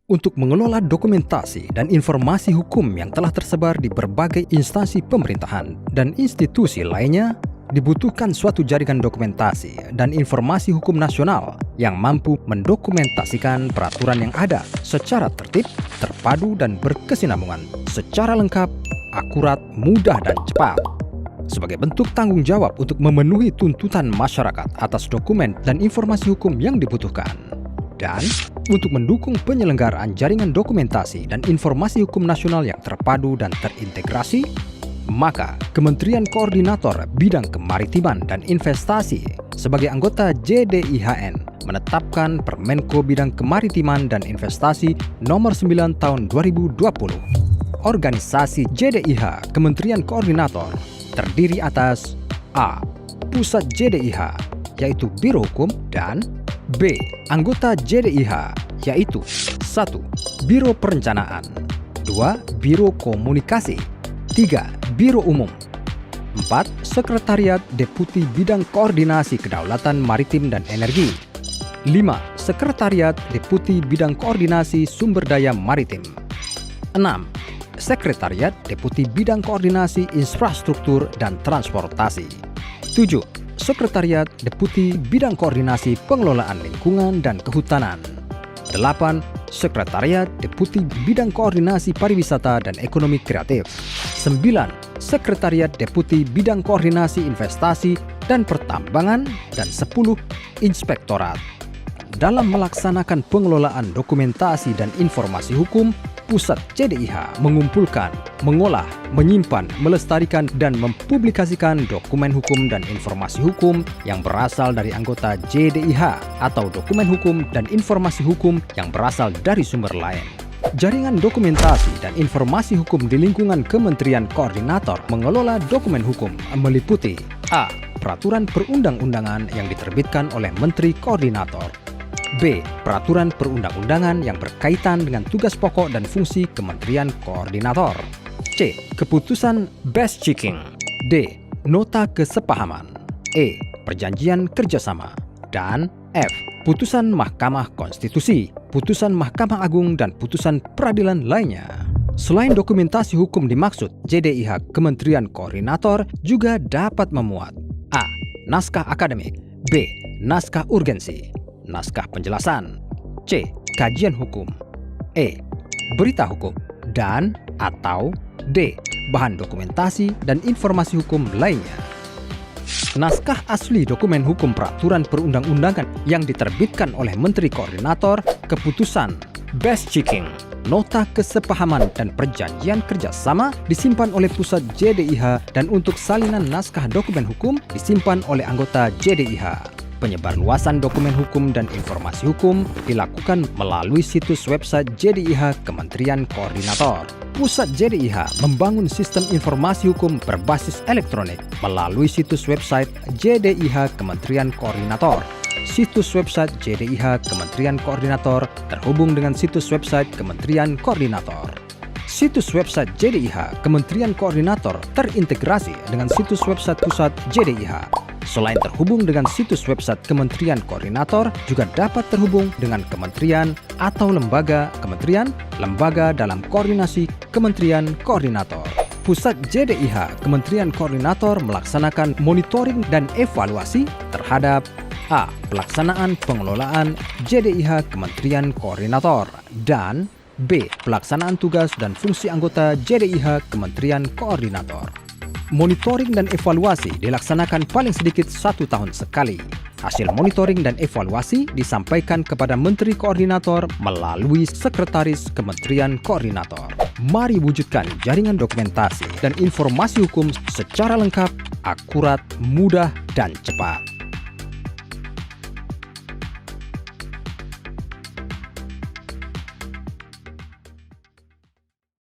Untuk mengelola dokumentasi dan informasi hukum yang telah tersebar di berbagai instansi pemerintahan dan institusi lainnya, dibutuhkan suatu jaringan dokumentasi dan informasi hukum nasional yang mampu mendokumentasikan peraturan yang ada secara tertib, terpadu, dan berkesinambungan, secara lengkap, akurat, mudah, dan cepat. Sebagai bentuk tanggung jawab untuk memenuhi tuntutan masyarakat atas dokumen dan informasi hukum yang dibutuhkan. Dan untuk mendukung penyelenggaraan jaringan dokumentasi dan informasi hukum nasional yang terpadu dan terintegrasi, maka Kementerian Koordinator Bidang Kemaritiman dan Investasi sebagai anggota JDIHN menetapkan Permenko Bidang Kemaritiman dan Investasi Nomor 9 Tahun 2020. Organisasi JDIH Kementerian Koordinator terdiri atas A. Pusat JDIH, yaitu Biro Hukum, dan B. Anggota JDIH, yaitu 1. Biro Perencanaan, 2. Biro Komunikasi, 3. Biro Umum, 4. Sekretariat Deputi Bidang Koordinasi Kedaulatan Maritim dan Energi, 5. Sekretariat Deputi Bidang Koordinasi Sumber Daya Maritim, 6. Sekretariat Deputi Bidang Koordinasi Infrastruktur dan Transportasi, 7. Sekretariat Deputi Bidang Koordinasi Pengelolaan Lingkungan dan Kehutanan, 8. Sekretariat Deputi Bidang Koordinasi Pariwisata dan Ekonomi Kreatif, 9. Sekretariat Deputi Bidang Koordinasi Investasi dan Pertambangan, dan 10. Inspektorat. Dalam melaksanakan pengelolaan dokumentasi dan informasi hukum, Pusat JDIH mengumpulkan, mengolah, menyimpan, melestarikan, dan mempublikasikan dokumen hukum dan informasi hukum yang berasal dari anggota JDIH atau dokumen hukum dan informasi hukum yang berasal dari sumber lain. Jaringan dokumentasi dan informasi hukum di lingkungan Kementerian Koordinator mengelola dokumen hukum meliputi A. Peraturan perundang-undangan yang diterbitkan oleh Menteri Koordinator, B. Peraturan perundang-undangan yang berkaitan dengan tugas pokok dan fungsi Kementerian Koordinator, C. Keputusan best checking, D. Nota kesepahaman, E. Perjanjian kerjasama, dan F. Putusan Mahkamah Konstitusi, putusan Mahkamah Agung, dan putusan peradilan lainnya. Selain dokumentasi hukum dimaksud, JDIH Kementerian Koordinator juga dapat memuat A. Naskah akademik, B. Naskah urgensi, naskah penjelasan, C. Kajian hukum, E. Berita hukum, dan atau D. Bahan dokumentasi dan informasi hukum lainnya. Naskah asli dokumen hukum peraturan perundang-undangan yang diterbitkan oleh Menteri Koordinator, keputusan best checking, nota kesepahaman, dan perjanjian kerjasama disimpan oleh Pusat JDIH, dan untuk salinan naskah dokumen hukum disimpan oleh anggota JDIH. Penyebarluasan dokumen hukum dan informasi hukum dilakukan melalui situs website JDIH Kementerian Koordinator. Pusat JDIH membangun sistem informasi hukum berbasis elektronik melalui situs website JDIH Kementerian Koordinator. Situs website JDIH Kementerian Koordinator terhubung dengan situs website Kementerian Koordinator. Situs website JDIH Kementerian Koordinator terintegrasi dengan situs website pusat JDIH. Selain terhubung dengan situs website Kementerian Koordinator, juga dapat terhubung dengan kementerian atau lembaga kementerian, lembaga dalam koordinasi Kementerian Koordinator. Pusat JDIH Kementerian Koordinator melaksanakan monitoring dan evaluasi terhadap A. Pelaksanaan pengelolaan JDIH Kementerian Koordinator, dan B. Pelaksanaan tugas dan fungsi anggota JDIH Kementerian Koordinator. Monitoring dan evaluasi dilaksanakan paling sedikit 1 tahun sekali. Hasil monitoring dan evaluasi disampaikan kepada Menteri Koordinator melalui Sekretaris Kementerian Koordinator. Mari wujudkan jaringan dokumentasi dan informasi hukum secara lengkap, akurat, mudah, dan cepat.